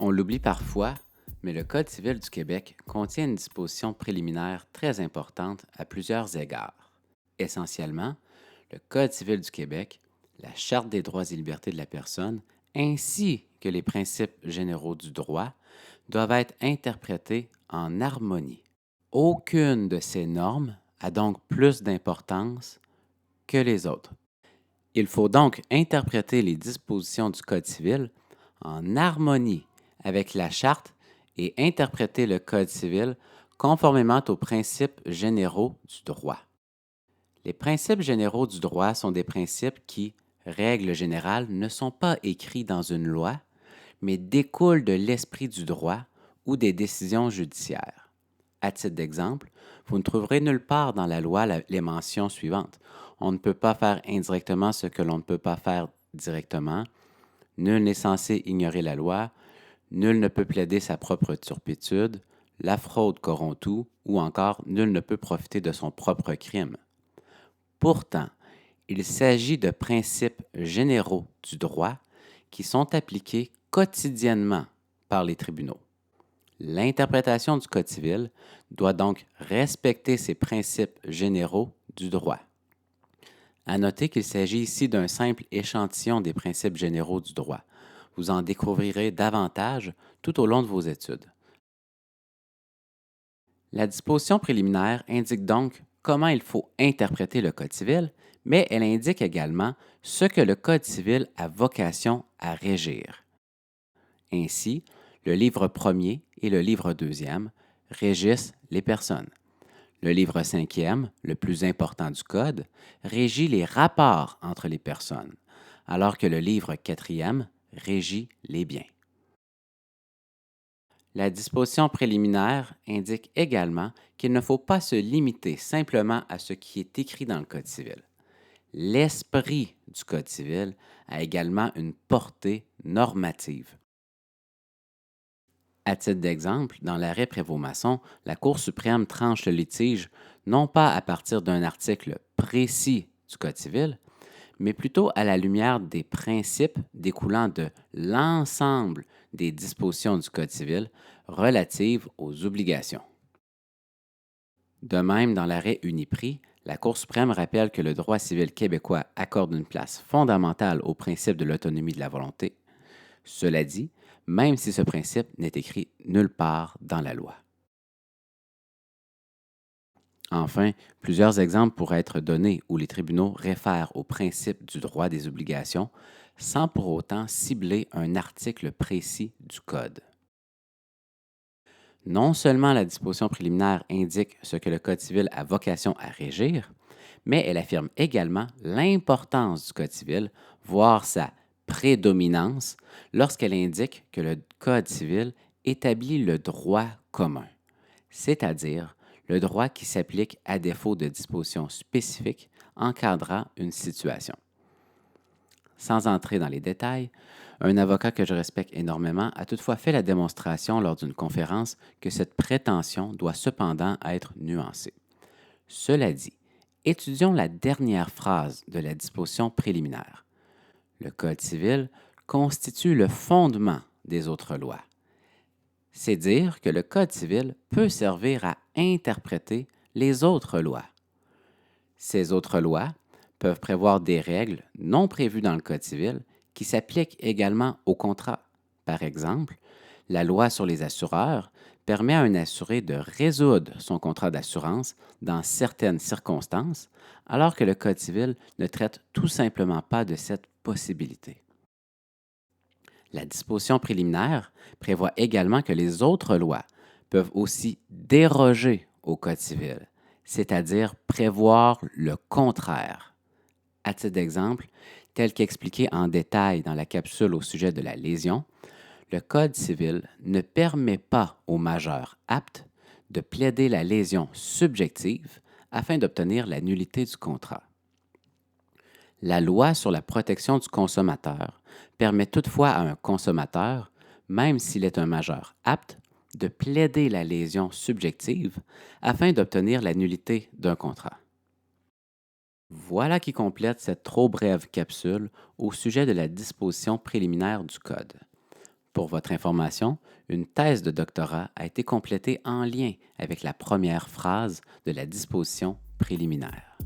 On l'oublie parfois, mais le Code civil du Québec contient une disposition préliminaire très importante à plusieurs égards. Essentiellement, le Code civil du Québec, la Charte des droits et libertés de la personne, ainsi que les principes généraux du droit doivent être interprétés en harmonie. Aucune de ces normes a donc plus d'importance que les autres. Il faut donc interpréter les dispositions du Code civil en harmonie avec la Charte et interpréter le Code civil conformément aux principes généraux du droit. Les principes généraux du droit sont des principes qui, règle générale, ne sont pas écrits dans une loi, mais découlent de l'esprit du droit ou des décisions judiciaires. À titre d'exemple, vous ne trouverez nulle part dans la loi les mentions suivantes. On ne peut pas faire indirectement ce que l'on ne peut pas faire directement. Nul n'est censé ignorer la loi. Nul ne peut plaider sa propre turpitude. La fraude corrompt tout. Ou encore, nul ne peut profiter de son propre crime. Pourtant, il s'agit de principes généraux du droit qui sont appliqués quotidiennement par les tribunaux. L'interprétation du Code civil doit donc respecter ces principes généraux du droit. À noter qu'il s'agit ici d'un simple échantillon des principes généraux du droit. Vous en découvrirez davantage tout au long de vos études. La disposition préliminaire indique donc comment il faut interpréter le Code civil, mais elle indique également ce que le Code civil a vocation à régir. Ainsi, le livre premier et le livre deuxième régissent les personnes. Le livre cinquième, le plus important du Code, régit les rapports entre les personnes, alors que le livre quatrième régit les biens. La disposition préliminaire indique également qu'il ne faut pas se limiter simplement à ce qui est écrit dans le Code civil. L'esprit du Code civil a également une portée normative. À titre d'exemple, dans l'arrêt Prévost-Masson, la Cour suprême tranche le litige non pas à partir d'un article précis du Code civil, mais plutôt à la lumière des principes découlant de l'ensemble des dispositions du Code civil relatives aux obligations. De même, dans l'arrêt Uniprix, la Cour suprême rappelle que le droit civil québécois accorde une place fondamentale au principe de l'autonomie de la volonté. Cela dit, même si ce principe n'est écrit nulle part dans la loi. Enfin, plusieurs exemples pourraient être donnés où les tribunaux réfèrent au principe du droit des obligations sans pour autant cibler un article précis du Code. Non seulement la disposition préliminaire indique ce que le Code civil a vocation à régir, mais elle affirme également l'importance du Code civil, voire sa prédominance, lorsqu'elle indique que le Code civil établit le droit commun, c'est-à-dire le droit qui s'applique à défaut de dispositions spécifiques encadrant une situation. Sans entrer dans les détails, un avocat que je respecte énormément a toutefois fait la démonstration lors d'une conférence que cette prétention doit cependant être nuancée. Cela dit, étudions la dernière phrase de la disposition préliminaire. Le Code civil constitue le fondement des autres lois. C'est dire que le Code civil peut servir à interpréter les autres lois. Ces autres lois peuvent prévoir des règles non prévues dans le Code civil qui s'appliquent également aux contrats. Par exemple, la loi sur les assureurs permet à un assuré de résoudre son contrat d'assurance dans certaines circonstances, alors que le Code civil ne traite tout simplement pas de cette possibilité. La disposition préliminaire prévoit également que les autres lois peuvent aussi déroger au Code civil, c'est-à-dire prévoir le contraire. À titre d'exemple, tel qu'expliqué en détail dans la capsule au sujet de la lésion, le Code civil ne permet pas au majeur apte de plaider la lésion subjective afin d'obtenir la nullité du contrat. La loi sur la protection du consommateur permet toutefois à un consommateur, même s'il est un majeur apte, de plaider la lésion subjective afin d'obtenir la nullité d'un contrat. Voilà qui complète cette trop brève capsule au sujet de la disposition préliminaire du Code. Pour votre information, une thèse de doctorat a été complétée en lien avec la première phrase de la disposition préliminaire.